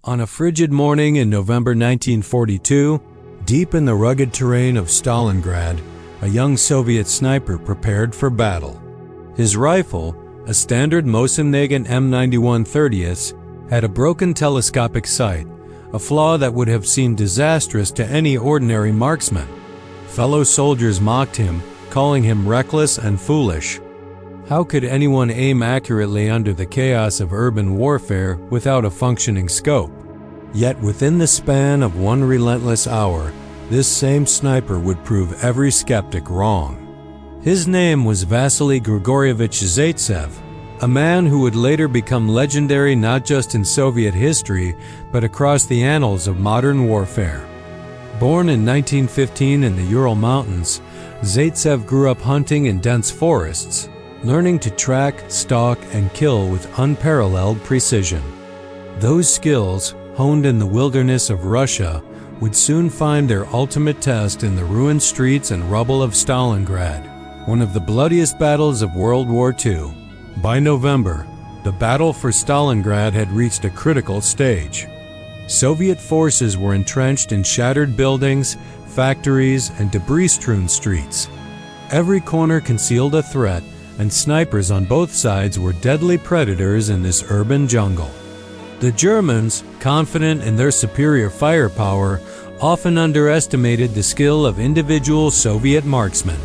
On a frigid morning in November 1942, deep in the rugged terrain of Stalingrad, a young Soviet sniper prepared for battle. His rifle, a standard Mosin Nagant M91 30th, had a broken telescopic sight, a flaw that would have seemed disastrous to any ordinary marksman. Fellow soldiers mocked him, calling him reckless and foolish. How could anyone aim accurately under the chaos of urban warfare without a functioning scope? Yet within the span of one relentless hour, this same sniper would prove every skeptic wrong. His name was Vasily Grigorievich Zaitsev, a man who would later become legendary not just in Soviet history, but across the annals of modern warfare. Born in 1915 in the Ural Mountains, Zaitsev grew up hunting in dense forests, learning to track, stalk, and kill with unparalleled precision. Those skills, honed in the wilderness of Russia, would soon find their ultimate test in the ruined streets and rubble of Stalingrad, one of the bloodiest battles of World War II. By November, the battle for Stalingrad had reached a critical stage. Soviet forces were entrenched in shattered buildings, factories, and debris-strewn streets. Every corner concealed a threat, and snipers on both sides were deadly predators in this urban jungle. The Germans, confident in their superior firepower, often underestimated the skill of individual Soviet marksmen.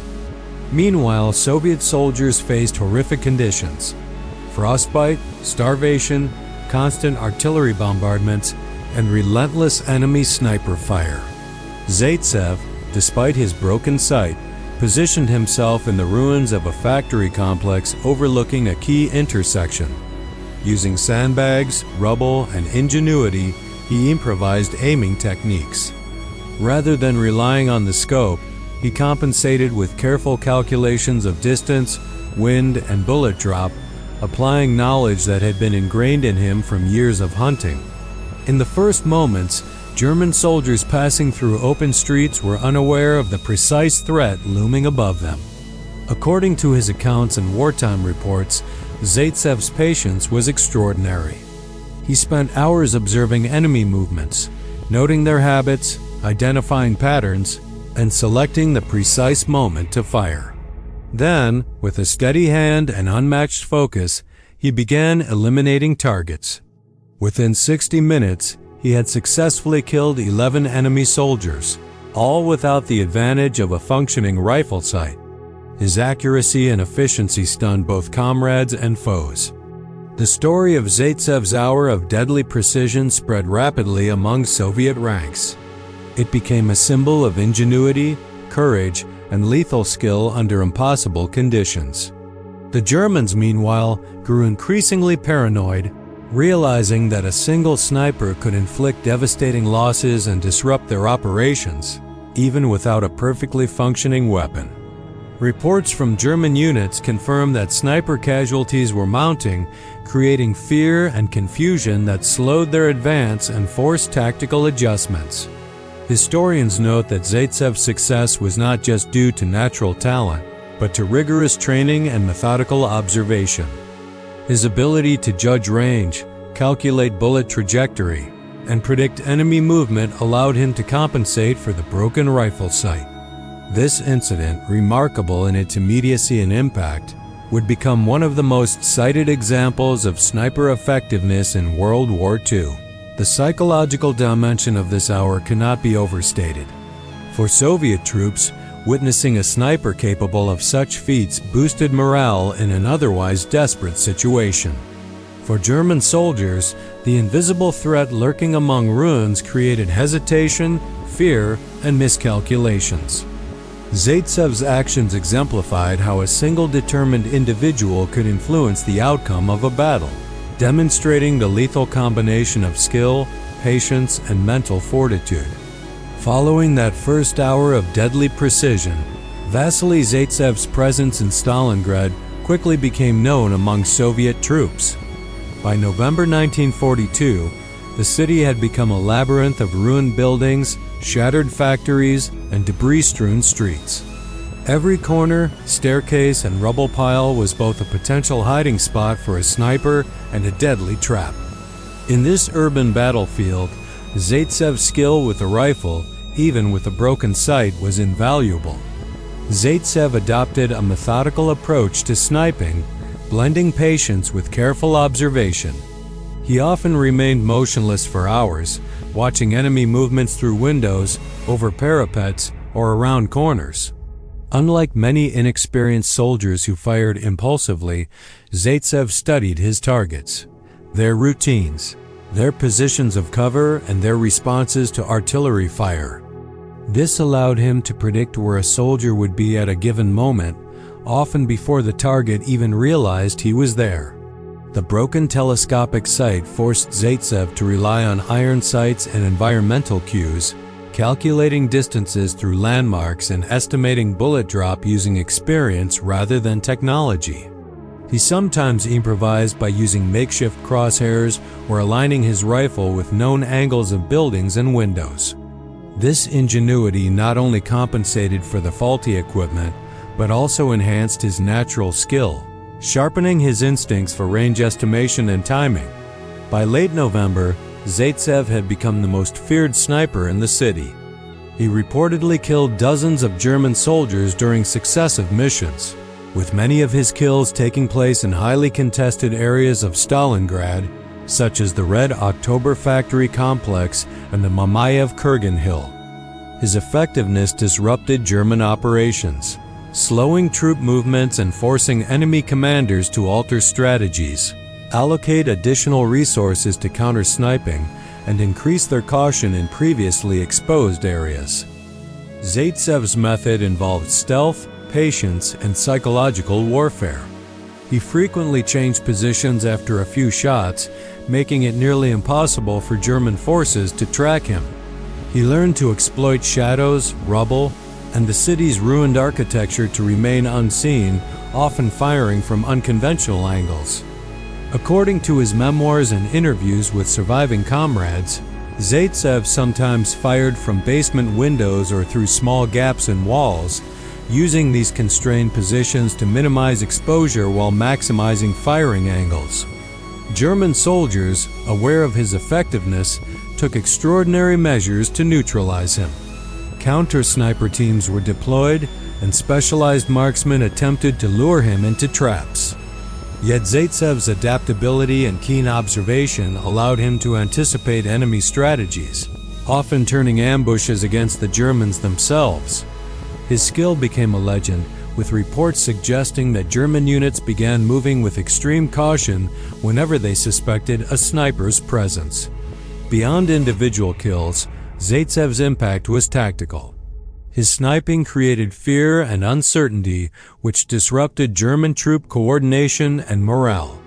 Meanwhile, Soviet soldiers faced horrific conditions: frostbite, starvation, constant artillery bombardments, and relentless enemy sniper fire. Zaitsev, despite his broken sight, positioned himself in the ruins of a factory complex overlooking a key intersection. Using sandbags, rubble, and ingenuity, he improvised aiming techniques. Rather than relying on the scope, he compensated with careful calculations of distance, wind, and bullet drop, applying knowledge that had been ingrained in him from years of hunting. In the first moments, German soldiers passing through open streets were unaware of the precise threat looming above them. According to his accounts and wartime reports, Zaitsev's patience was extraordinary. He spent hours observing enemy movements, noting their habits, identifying patterns, and selecting the precise moment to fire. Then, with a steady hand and unmatched focus, he began eliminating targets. Within 60 minutes, he had successfully killed 11 enemy soldiers, all without the advantage of a functioning rifle sight. His accuracy and efficiency stunned both comrades and foes. The story of Zaitsev's hour of deadly precision spread rapidly among Soviet ranks. It became a symbol of ingenuity, courage, and lethal skill under impossible conditions. The Germans, meanwhile, grew increasingly paranoid, realizing that a single sniper could inflict devastating losses and disrupt their operations, even without a perfectly functioning weapon. Reports from German units confirm that sniper casualties were mounting, creating fear and confusion that slowed their advance and forced tactical adjustments. Historians note that Zaitsev's success was not just due to natural talent, but to rigorous training and methodical observation. His ability to judge range, calculate bullet trajectory, and predict enemy movement allowed him to compensate for the broken rifle sight. This incident, remarkable in its immediacy and impact, would become one of the most cited examples of sniper effectiveness in World War II. The psychological dimension of this hour cannot be overstated. For Soviet troops, witnessing a sniper capable of such feats boosted morale in an otherwise desperate situation. For German soldiers, the invisible threat lurking among ruins created hesitation, fear, and miscalculations. Zaitsev's actions exemplified how a single determined individual could influence the outcome of a battle, demonstrating the lethal combination of skill, patience, and mental fortitude. Following that first hour of deadly precision, Vasily Zaitsev's presence in Stalingrad quickly became known among Soviet troops. By November 1942, the city had become a labyrinth of ruined buildings, shattered factories, and debris-strewn streets. Every corner, staircase, and rubble pile was both a potential hiding spot for a sniper and a deadly trap. In this urban battlefield, Zaitsev's skill with a rifle, even with a broken sight, was invaluable. Zaitsev adopted a methodical approach to sniping, blending patience with careful observation. He often remained motionless for hours, watching enemy movements through windows, over parapets, or around corners. Unlike many inexperienced soldiers who fired impulsively, Zaitsev studied his targets, their routines, their positions of cover, and their responses to artillery fire. This allowed him to predict where a soldier would be at a given moment, often before the target even realized he was there. The broken telescopic sight forced Zaitsev to rely on iron sights and environmental cues, calculating distances through landmarks and estimating bullet drop using experience rather than technology. He sometimes improvised by using makeshift crosshairs or aligning his rifle with known angles of buildings and windows. This ingenuity not only compensated for the faulty equipment, but also enhanced his natural skill, sharpening his instincts for range estimation and timing. By late November, Zaitsev had become the most feared sniper in the city. He reportedly killed dozens of German soldiers during successive missions, with many of his kills taking place in highly contested areas of Stalingrad, such as the Red October factory complex and the Mamayev-Kurgan Hill. His effectiveness disrupted German operations, slowing troop movements and forcing enemy commanders to alter strategies, allocate additional resources to counter sniping, and increase their caution in previously exposed areas. Zaitsev's method involved stealth, patience, and psychological warfare. He frequently changed positions after a few shots, making it nearly impossible for German forces to track him. He learned to exploit shadows, rubble, and the city's ruined architecture to remain unseen, often firing from unconventional angles. According to his memoirs and interviews with surviving comrades, Zaitsev sometimes fired from basement windows or through small gaps in walls, using these constrained positions to minimize exposure while maximizing firing angles. German soldiers, aware of his effectiveness, took extraordinary measures to neutralize him. Counter-sniper teams were deployed, and specialized marksmen attempted to lure him into traps. Yet Zaitsev's adaptability and keen observation allowed him to anticipate enemy strategies, often turning ambushes against the Germans themselves. His skill became a legend, with reports suggesting that German units began moving with extreme caution whenever they suspected a sniper's presence. Beyond individual kills, Zaitsev's impact was tactical. His sniping created fear and uncertainty, which disrupted German troop coordination and morale.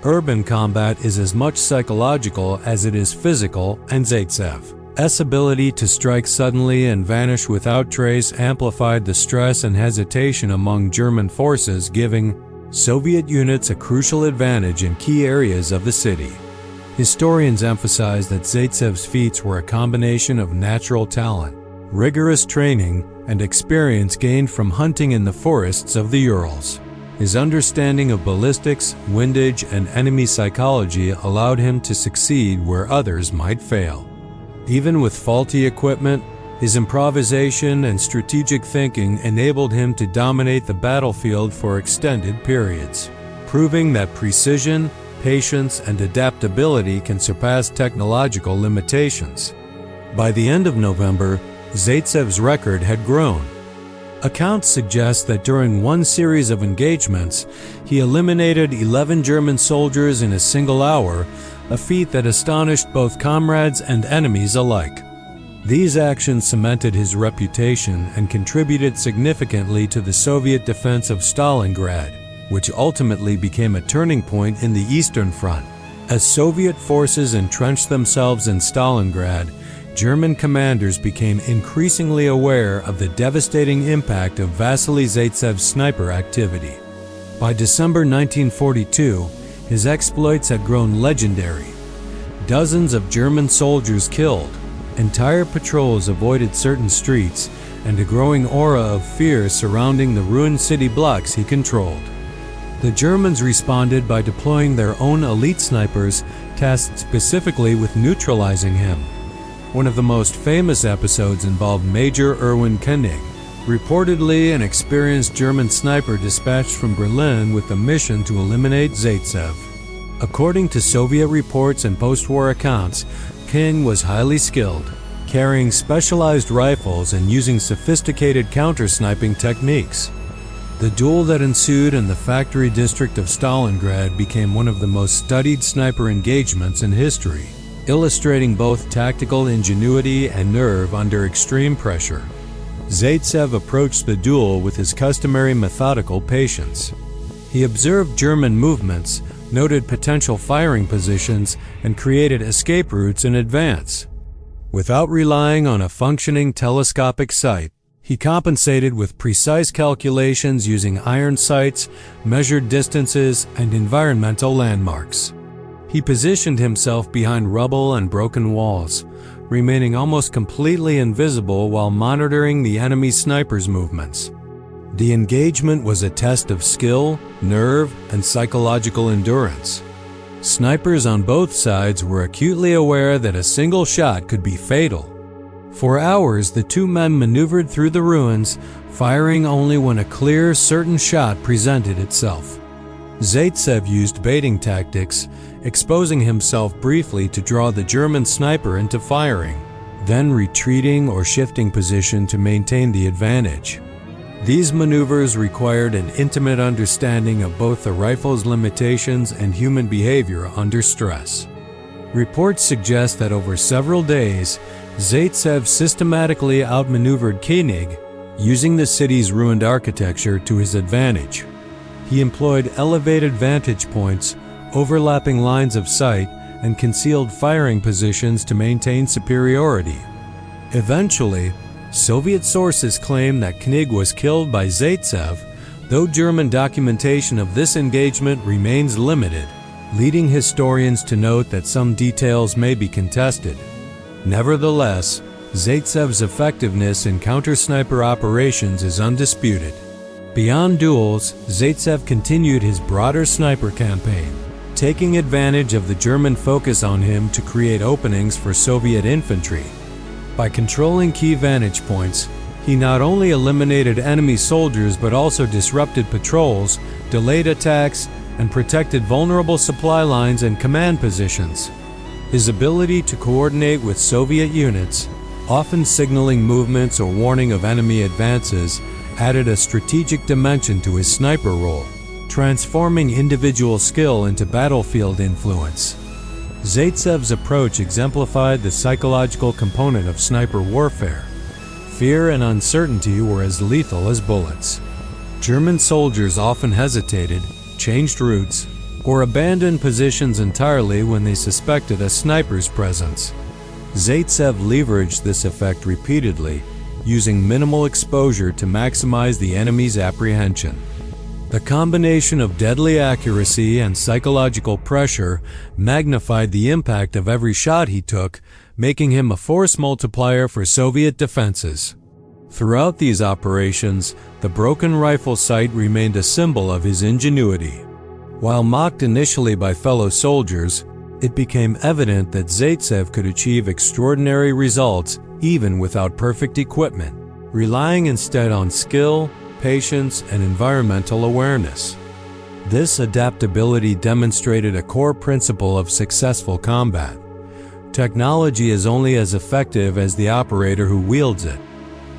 Urban combat is as much psychological as it is physical, and Zaitsev's ability to strike suddenly and vanish without trace amplified the stress and hesitation among German forces, giving Soviet units a crucial advantage in key areas of the city. Historians emphasize that Zaitsev's feats were a combination of natural talent, rigorous training, and experience gained from hunting in the forests of the Urals. His understanding of ballistics, windage, and enemy psychology allowed him to succeed where others might fail. Even with faulty equipment, his improvisation and strategic thinking enabled him to dominate the battlefield for extended periods, proving that precision, patience, and adaptability can surpass technological limitations. By the end of November, Zaitsev's record had grown. Accounts suggest that during one series of engagements, he eliminated 11 German soldiers in a single hour, a feat that astonished both comrades and enemies alike. These actions cemented his reputation and contributed significantly to the Soviet defense of Stalingrad, which ultimately became a turning point in the Eastern Front. As Soviet forces entrenched themselves in Stalingrad, German commanders became increasingly aware of the devastating impact of Vasily Zaitsev's sniper activity. By December 1942, his exploits had grown legendary. Dozens of German soldiers killed, entire patrols avoided certain streets, and a growing aura of fear surrounding the ruined city blocks he controlled. The Germans responded by deploying their own elite snipers, tasked specifically with neutralizing him. One of the most famous episodes involved Major Erwin Koenig, reportedly an experienced German sniper dispatched from Berlin with the mission to eliminate Zaitsev. According to Soviet reports and post-war accounts, Koenig was highly skilled, carrying specialized rifles and using sophisticated counter-sniping techniques. The duel that ensued in the factory district of Stalingrad became one of the most studied sniper engagements in history, illustrating both tactical ingenuity and nerve under extreme pressure. Zaitsev approached the duel with his customary methodical patience. He observed German movements, noted potential firing positions, and created escape routes in advance. Without relying on a functioning telescopic sight, he compensated with precise calculations using iron sights, measured distances, and environmental landmarks. He positioned himself behind rubble and broken walls, remaining almost completely invisible while monitoring the enemy snipers' movements. The engagement was a test of skill, nerve, and psychological endurance. Snipers on both sides were acutely aware that a single shot could be fatal. For hours, the two men maneuvered through the ruins, firing only when a clear, certain shot presented itself. Zaitsev used baiting tactics, exposing himself briefly to draw the German sniper into firing, then retreating or shifting position to maintain the advantage. These maneuvers required an intimate understanding of both the rifle's limitations and human behavior under stress. Reports suggest that over several days, Zaitsev systematically outmaneuvered Koenig, using the city's ruined architecture to his advantage. He employed elevated vantage points, overlapping lines of sight, and concealed firing positions to maintain superiority. Eventually, Soviet sources claim that Koenig was killed by Zaitsev, though German documentation of this engagement remains limited, leading historians to note that some details may be contested. Nevertheless, Zaitsev's effectiveness in counter-sniper operations is undisputed. Beyond duels, Zaitsev continued his broader sniper campaign, taking advantage of the German focus on him to create openings for Soviet infantry. By controlling key vantage points, he not only eliminated enemy soldiers but also disrupted patrols, delayed attacks, and protected vulnerable supply lines and command positions. His ability to coordinate with Soviet units, often signaling movements or warning of enemy advances, added a strategic dimension to his sniper role, transforming individual skill into battlefield influence. Zaitsev's approach exemplified the psychological component of sniper warfare. Fear and uncertainty were as lethal as bullets. German soldiers often hesitated, changed routes, or abandoned positions entirely when they suspected a sniper's presence. Zaitsev leveraged this effect repeatedly, using minimal exposure to maximize the enemy's apprehension. The combination of deadly accuracy and psychological pressure magnified the impact of every shot he took, making him a force multiplier for Soviet defenses. Throughout these operations, the broken rifle sight remained a symbol of his ingenuity. While mocked initially by fellow soldiers, it became evident that Zaitsev could achieve extraordinary results even without perfect equipment, relying instead on skill, patience, and environmental awareness. This adaptability demonstrated a core principle of successful combat. Technology is only as effective as the operator who wields it.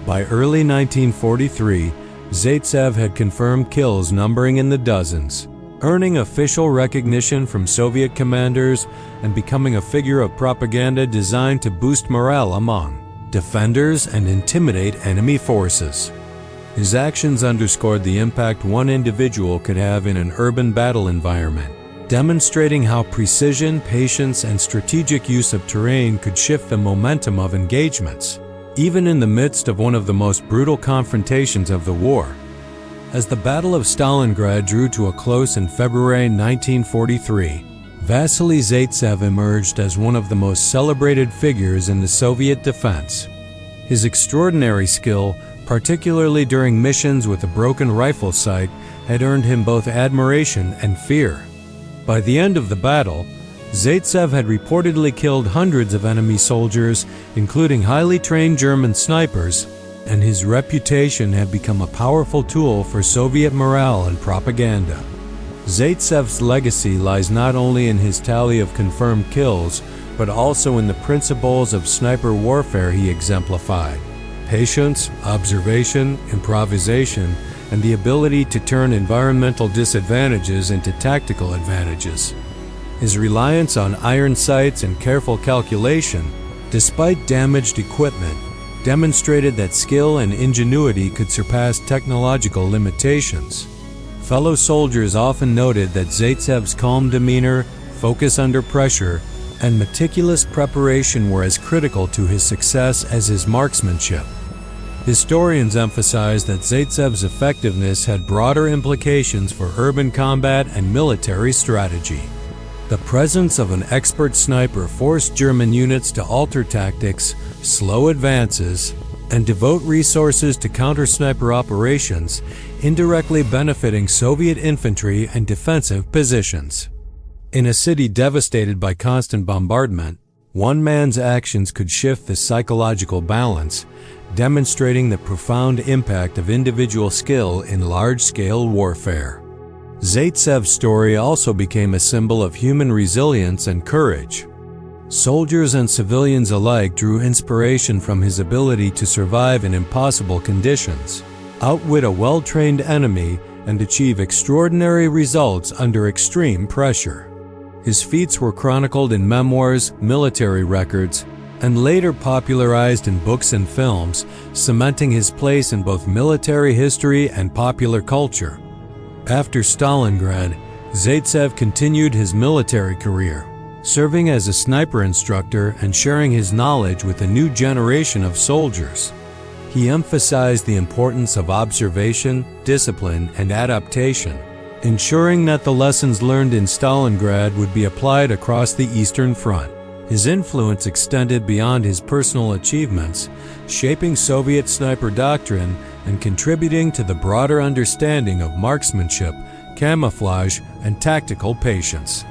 By early 1943, Zaitsev had confirmed kills numbering in the dozens, earning official recognition from Soviet commanders and becoming a figure of propaganda designed to boost morale among defenders and intimidate enemy forces. His actions underscored the impact one individual could have in an urban battle environment, demonstrating how precision, patience, and strategic use of terrain could shift the momentum of engagements, even in the midst of one of the most brutal confrontations of the war. As the Battle of Stalingrad drew to a close in February 1943, Vasily Zaitsev emerged as one of the most celebrated figures in the Soviet defense. His extraordinary skill, particularly during missions with a broken rifle sight, had earned him both admiration and fear. By the end of the battle, Zaitsev had reportedly killed hundreds of enemy soldiers, including highly trained German snipers, and his reputation had become a powerful tool for Soviet morale and propaganda. Zaitsev's legacy lies not only in his tally of confirmed kills, but also in the principles of sniper warfare he exemplified: patience, observation, improvisation, and the ability to turn environmental disadvantages into tactical advantages. His reliance on iron sights and careful calculation, despite damaged equipment, demonstrated that skill and ingenuity could surpass technological limitations. Fellow soldiers often noted that Zaitsev's calm demeanor, focus under pressure, and meticulous preparation were as critical to his success as his marksmanship. Historians emphasize that Zaitsev's effectiveness had broader implications for urban combat and military strategy. The presence of an expert sniper forced German units to alter tactics, slow advances, and devote resources to counter-sniper operations, indirectly benefiting Soviet infantry and defensive positions. In a city devastated by constant bombardment, one man's actions could shift the psychological balance, demonstrating the profound impact of individual skill in large-scale warfare. Zaitsev's story also became a symbol of human resilience and courage. Soldiers and civilians alike drew inspiration from his ability to survive in impossible conditions, outwit a well-trained enemy, and achieve extraordinary results under extreme pressure. His feats were chronicled in memoirs, military records, and later popularized in books and films, cementing his place in both military history and popular culture. After Stalingrad, Zaitsev continued his military career, serving as a sniper instructor and sharing his knowledge with a new generation of soldiers. He emphasized the importance of observation, discipline, and adaptation, ensuring that the lessons learned in Stalingrad would be applied across the Eastern Front. His influence extended beyond his personal achievements, shaping Soviet sniper doctrine and contributing to the broader understanding of marksmanship, camouflage, and tactical patience.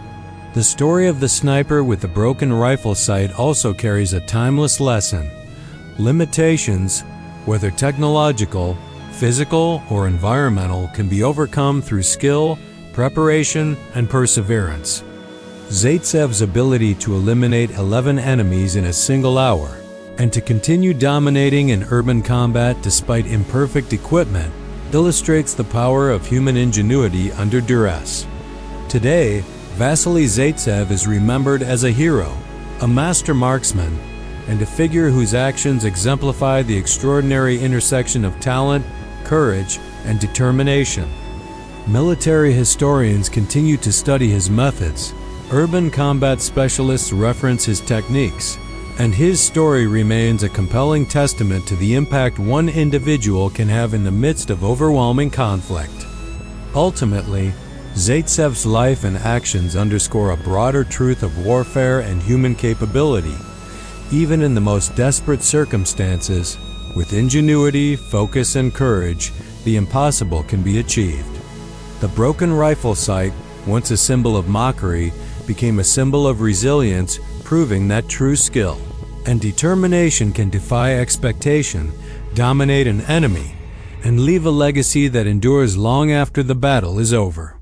The story of the sniper with the broken rifle sight also carries a timeless lesson. Limitations, whether technological, physical, or environmental, can be overcome through skill, preparation, and perseverance. Zaitsev's ability to eliminate 11 enemies in a single hour and to continue dominating in urban combat despite imperfect equipment illustrates the power of human ingenuity under duress. Today, Vasily Zaitsev is remembered as a hero, a master marksman, and a figure whose actions exemplify the extraordinary intersection of talent, courage, and determination. Military historians continue to study his methods, urban combat specialists reference his techniques, and his story remains a compelling testament to the impact one individual can have in the midst of overwhelming conflict. Ultimately, Zaitsev's life and actions underscore a broader truth of warfare and human capability. Even in the most desperate circumstances, with ingenuity, focus, and courage, the impossible can be achieved. The broken rifle sight, once a symbol of mockery, became a symbol of resilience, proving that true skill and determination can defy expectation, dominate an enemy, and leave a legacy that endures long after the battle is over.